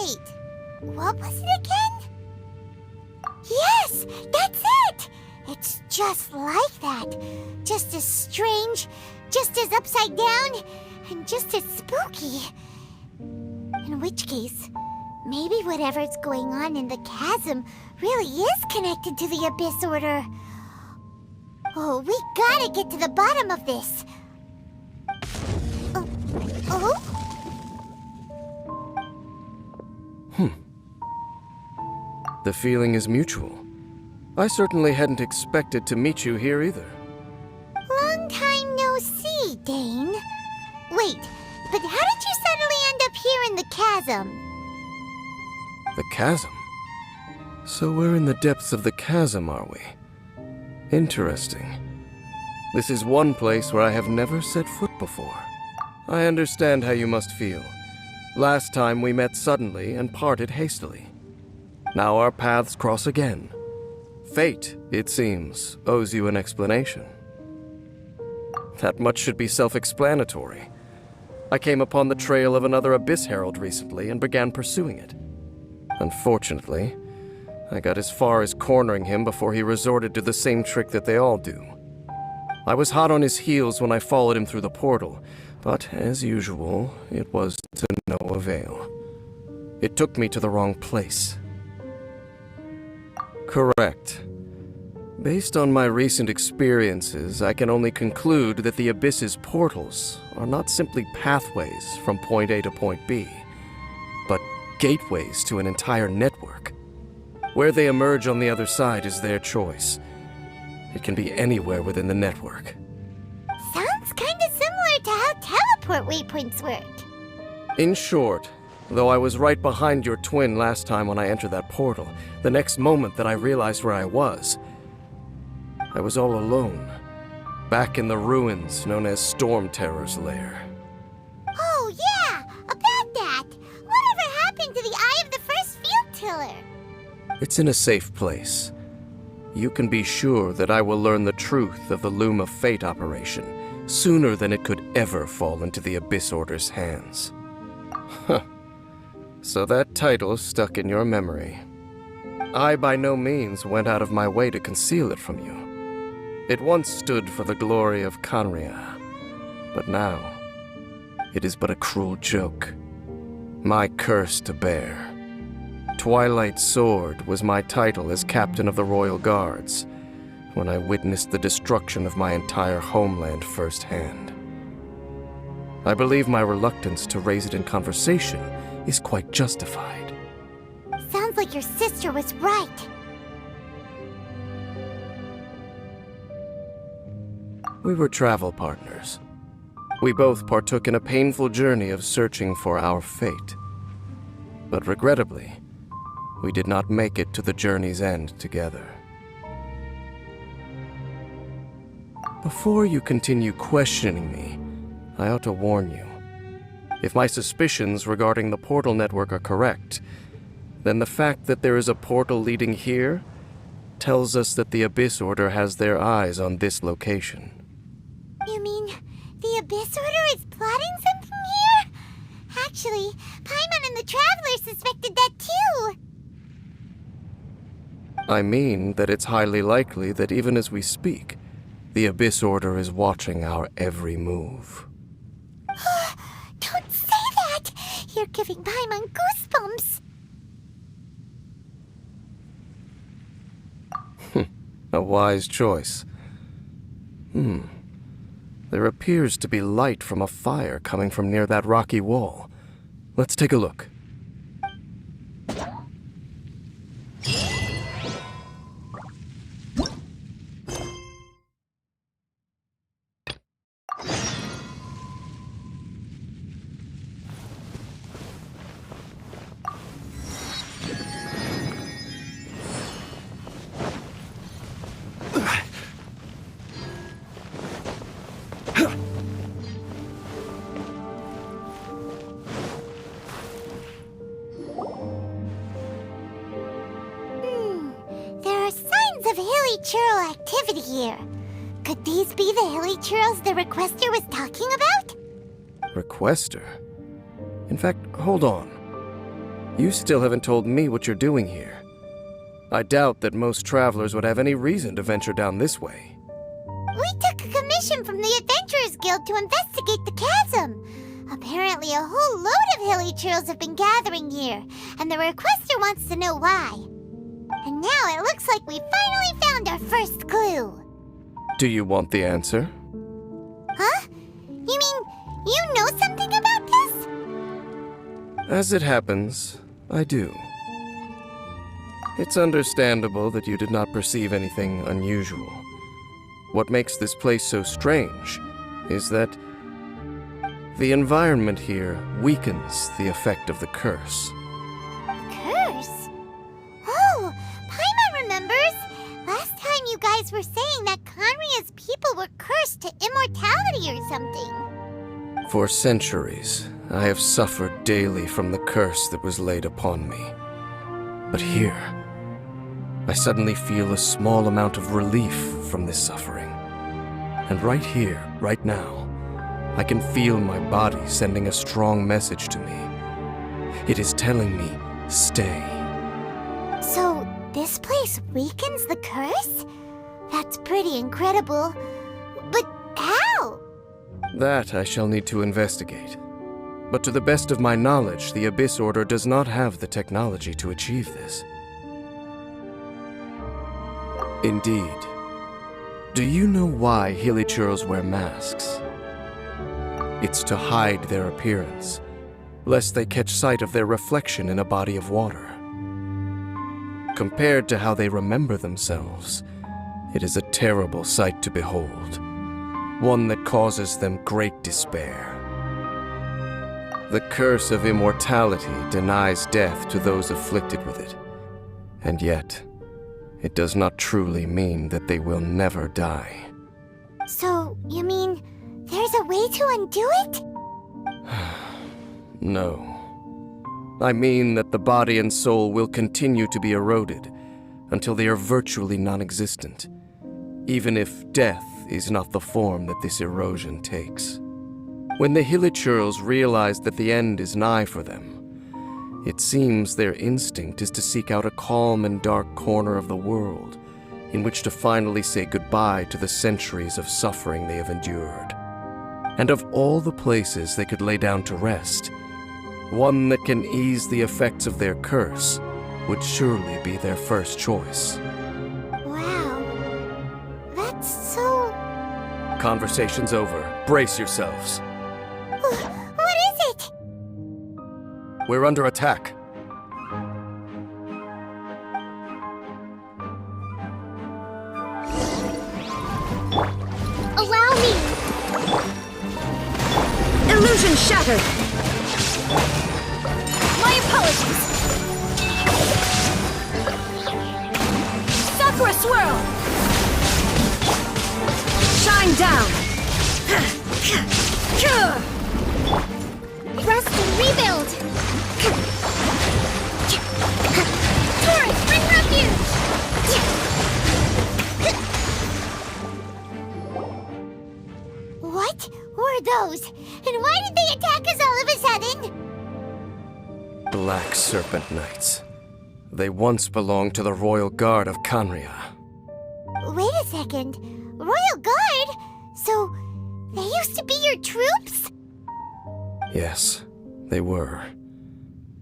Wait, what was it again? Yes, that's it! It's just like that. Just as strange, just as upside down, and just as spooky. In which case, maybe whatever's going on in the chasm really is connected to the Abyss Order. Oh, we gotta get to the bottom of this. Oh? The feeling is mutual. I certainly hadn't expected to meet you here either. Long time no see, Dane. Wait, but how did you suddenly end up here in the chasm? The chasm? So we're in the depths of the chasm, are we? Interesting. This is one place where I have never set foot before. I understand how you must feel. Last time we met suddenly and parted hastily. Now our paths cross again. Fate, it seems, owes you an explanation. That much should be self-explanatory. I came upon the trail of another Abyss Herald recently and began pursuing it. Unfortunately, I got as far as cornering him before he resorted to the same trick that they all do. I was hot on his heels when I followed him through the portal, but as usual, it was to no avail. It took me to the wrong place. Correct. Based on my recent experiences, I can only conclude that the Abyss's portals are not simply pathways from point A to point B, but gateways to an entire network. Where they emerge on the other side is their choice. It can be anywhere within the network. Sounds kinda similar to how teleport waypoints work. In short, though I was right behind your twin last time when I entered that portal, the next moment that I realized where I was all alone, back in the ruins known as Storm Terror's lair. Oh yeah, about that! Whatever happened to the Eye of the First Field Tiller? It's in a safe place. You can be sure that I will learn the truth of the Loom of Fate operation sooner than it could ever fall into the Abyss Order's hands. Huh. So that title stuck in your memory. I by no means went out of my way to conceal it from you. It once stood for the glory of Canria, but now it is but a cruel joke. My curse to bear. Twilight Sword was my title as captain of the Royal Guards when I witnessed the destruction of my entire homeland firsthand. I believe my reluctance to raise it in conversation is quite justified. Sounds like your sister was right. We were travel partners. We both partook in a painful journey of searching for our fate. But regrettably, we did not make it to the journey's end together. Before you continue questioning me, I ought to warn you. If my suspicions regarding the portal network are correct, then the fact that there is a portal leading here tells us that the Abyss Order has their eyes on this location. You mean the Abyss Order is plotting something here? Actually, Paimon and the Traveler suspected that too. I mean that it's highly likely that even as we speak, the Abyss Order is watching our every move. Don't say that! You're giving Paimon goosebumps. A wise choice. There appears to be light from a fire coming from near that rocky wall. Let's take a look. Churl activity here. Could these be the hilly churls the requester was talking about? Requester? In fact, hold on. You still haven't told me what you're doing here. I doubt that most travelers would have any reason to venture down this way. We took a commission from the Adventurers Guild to investigate the chasm. Apparently a whole load of hilly churls have been gathering here, and the requester wants to know why. And now it looks like we finally found our first clue. Do you want the answer? Huh? You mean you know something about this? As it happens, I do. It's understandable that you did not perceive anything unusual. What makes this place so strange is that the environment here weakens the effect of the curse. Curse? Oh, Paimon remembers. Last time you guys were saying that Conria's people were cursed to immortality or something. For centuries, I have suffered daily from the curse that was laid upon me. But here, I suddenly feel a small amount of relief from this suffering. And right here, right now, I can feel my body sending a strong message to me. It is telling me, stay. So, this place weakens the curse? That's pretty incredible. But how? That I shall need to investigate. But to the best of my knowledge, the Abyss Order does not have the technology to achieve this. Indeed. Do you know why hilly churls wear masks? It's to hide their appearance, lest they catch sight of their reflection in a body of water. Compared to how they remember themselves, it is a terrible sight to behold, one that causes them great despair. The curse of immortality denies death to those afflicted with it, and yet, it does not truly mean that they will never die. So, you mean there's a way to undo it? No. I mean that the body and soul will continue to be eroded until they are virtually non-existent, even if death is not the form that this erosion takes. When the Hilichurls realize that the end is nigh for them, it seems their instinct is to seek out a calm and dark corner of the world in which to finally say goodbye to the centuries of suffering they have endured. And of all the places they could lay down to rest, one that can ease the effects of their curse would surely be their first choice. Wow. That's so... Conversation's over. Brace yourselves. What is it? We're under attack. Allow me! Illusion shattered! My apologies! Sakura swirl! Shine down! Rust and rebuild! Taurus, bring refuge! What were those? And why did they attack us all of a sudden? Black Serpent Knights. They once belonged to the Royal Guard of Conria. Wait a second. Royal Guard? So, they used to be your troops? Yes, they were.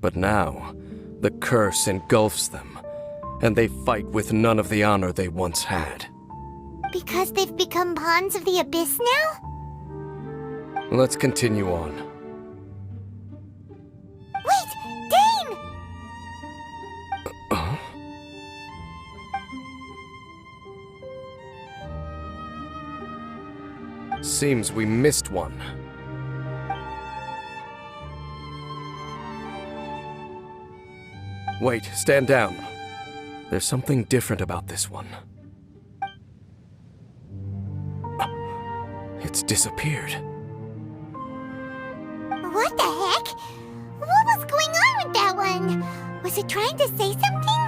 But now, the curse engulfs them, and they fight with none of the honor they once had. Because they've become pawns of the Abyss now? Let's continue on. Wait! Dane! Seems we missed one. Wait, stand down. There's something different about this one. It's disappeared. What the heck? What was going on with that one? Was it trying to say something?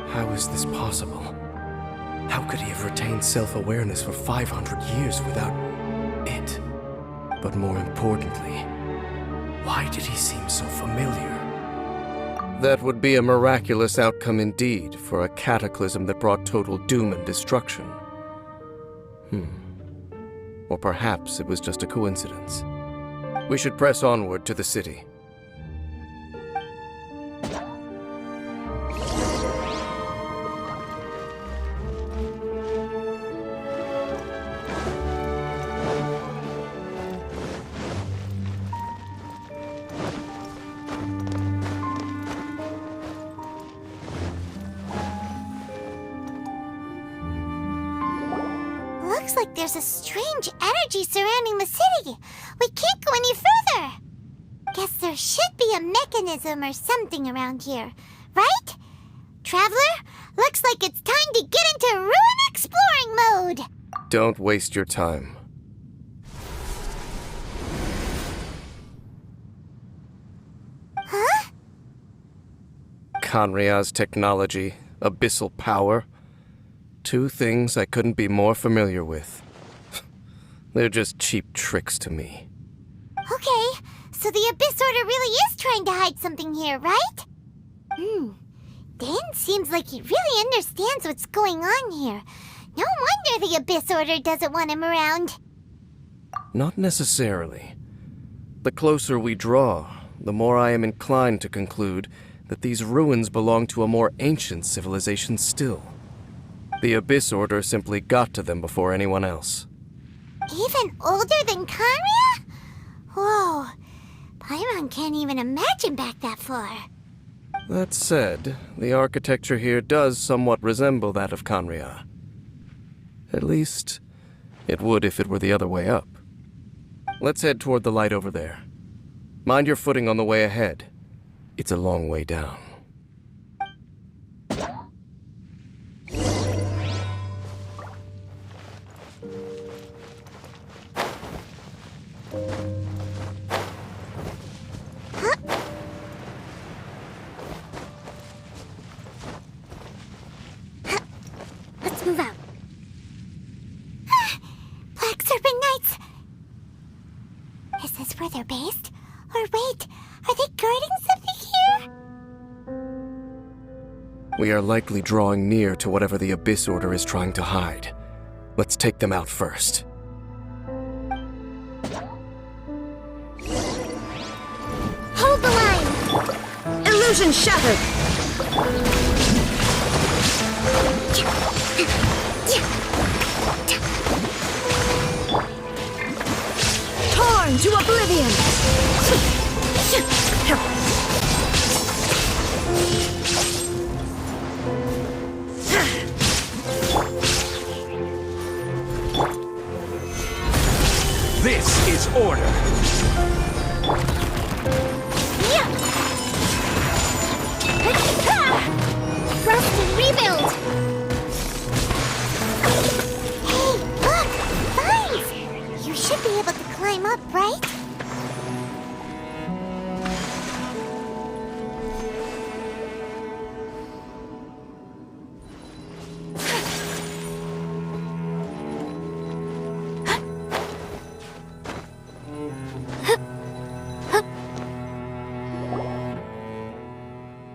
How is this possible? How could he have retained self-awareness for 500 years without it? But more importantly, why did he seem so familiar? That would be a miraculous outcome indeed for a cataclysm that brought total doom and destruction. Or perhaps it was just a coincidence. We should press onward to the city. Looks like there's a strange energy surrounding the city. We can't go any further. Guess there should be a mechanism or something around here, right? Traveler, looks like it's time to get into ruin exploring mode. Don't waste your time. Huh? Kanria's technology, abyssal power. Two things I couldn't be more familiar with. They're just cheap tricks to me. Okay, so the Abyss Order really is trying to hide something here, right? Dan seems like he really understands what's going on here. No wonder the Abyss Order doesn't want him around. Not necessarily. The closer we draw, the more I am inclined to conclude that these ruins belong to a more ancient civilization still. The Abyss Order simply got to them before anyone else. Even older than Kanria? Whoa, Paimon can't even imagine back that far. That said, the architecture here does somewhat resemble that of Kanria. At least, it would if it were the other way up. Let's head toward the light over there. Mind your footing on the way ahead. It's a long way down. Let's move out. Black Serpent Knights! Is this where they're based? Or wait, are they guarding something here? We are likely drawing near to whatever the Abyss Order is trying to hide. Let's take them out first. Hold the line! Illusion shattered! Torn to oblivion! This is order. Rust and rebuild! Hey, look! Vines! You should be able to climb up, right?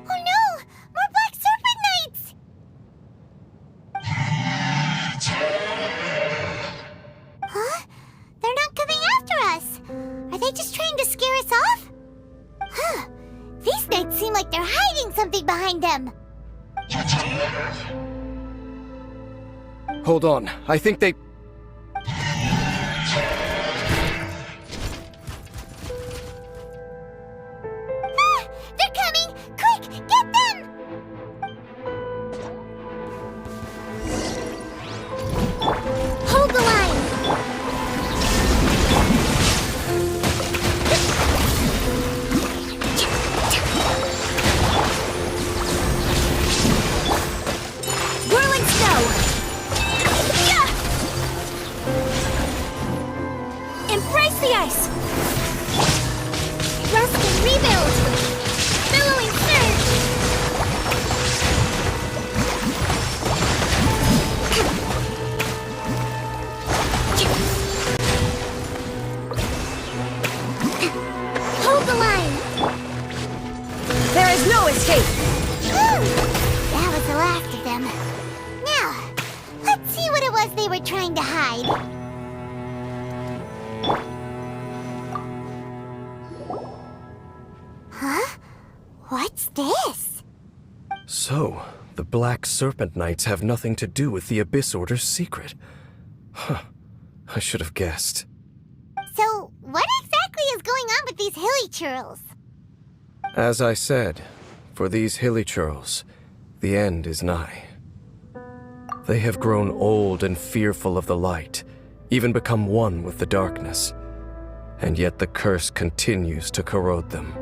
Oh no! More Black Serpent Knights! Huh? They're not coming after us! Are they just trying to scare us off? Huh. These knights seem like they're hiding something behind them. Hold on, I think they... Ah! They're coming! Quick, get them! Hold the line! Whirling snow! Yeah! escape. That was the last of them. Now, let's see what it was they were trying to hide. Huh? What's this? So, the Black Serpent Knights have nothing to do with the Abyss Order's secret. Huh. I should have guessed. So, what exactly is going on with these hilly churls? As I said, for these hilly churls, the end is nigh. They have grown old and fearful of the light, even become one with the darkness. And yet the curse continues to corrode them.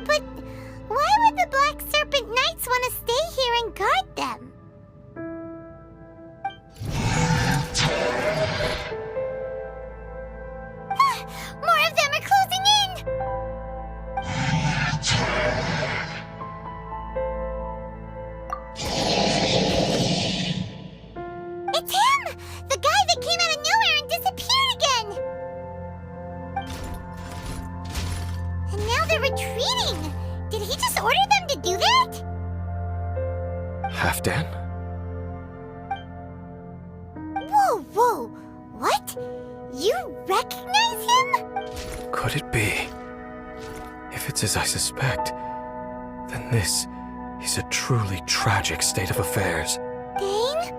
But why would the Black Serpent Knights want to stay here and guard them? More of them are closing in! It's him! The guy that came out of nowhere and disappeared again! And now they're retreating! Did he just order them to do that? Halfdan? Whoa, whoa! What? You recognize him? Could it be? If it's as I suspect, then this is a truly tragic state of affairs. Dane?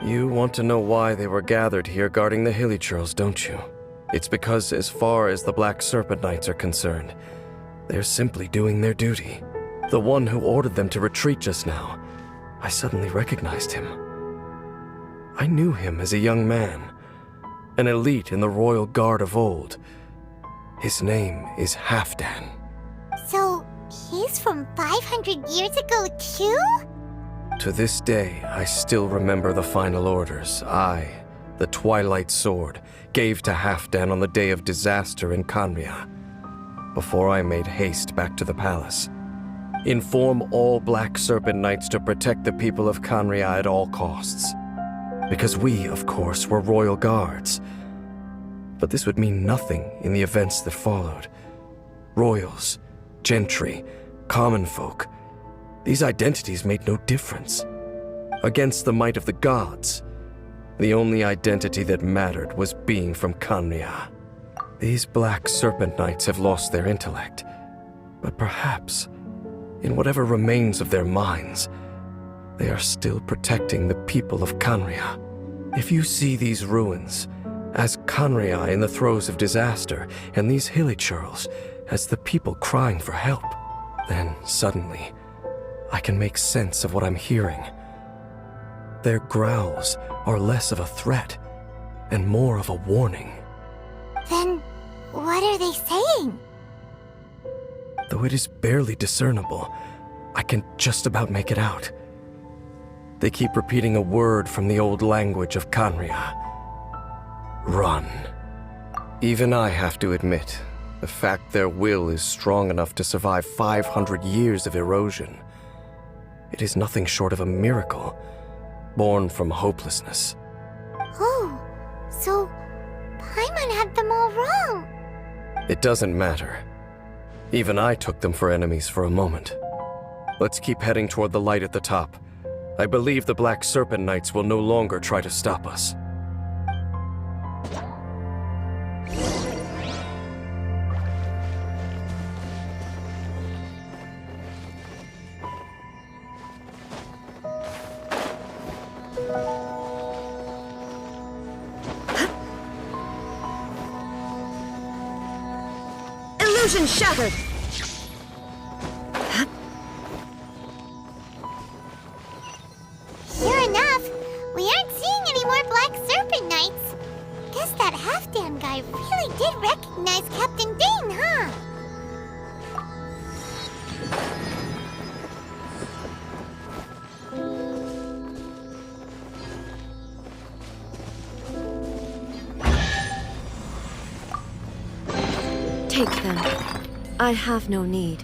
You want to know why they were gathered here guarding the hilly churls, don't you? It's because as far as the Black Serpent Knights are concerned, they're simply doing their duty. The one who ordered them to retreat just now, I suddenly recognized him. I knew him as a young man, an elite in the royal guard of old. His name is Halfdan. So, he's from 500 years ago too? To this day, I still remember the final orders I, the Twilight Sword, gave to Halfdan on the day of disaster in Khaenri'ah, before I made haste back to the palace. Inform all Black Serpent Knights to protect the people of Khaenri'ah at all costs. Because we, of course, were royal guards. But this would mean nothing in the events that followed. Royals, gentry, common folk, these identities made no difference. Against the might of the gods, the only identity that mattered was being from Khaenri'ah. These Black Serpent Knights have lost their intellect, but perhaps, in whatever remains of their minds, they are still protecting the people of Khaenri'ah. If you see these ruins as Khaenri'ah in the throes of disaster, and these hilly churls as the people crying for help, then suddenly I can make sense of what I'm hearing. Their growls are less of a threat and more of a warning. Then, what are they saying? Though it is barely discernible, I can just about make it out. They keep repeating a word from the old language of Khaenri'ah. Run. Even I have to admit, the fact their will is strong enough to survive 500 years of erosion. It is nothing short of a miracle, born from hopelessness. Oh, so Paimon had them all wrong. It doesn't matter. Even I took them for enemies for a moment. Let's keep heading toward the light at the top. I believe the Black Serpent Knights will no longer try to stop us. Illusion shattered! Sure enough, we aren't seeing any more Black Serpent Knights. Guess that Halfdan guy really did recognize Captain Dane, huh? Take them. I have no need.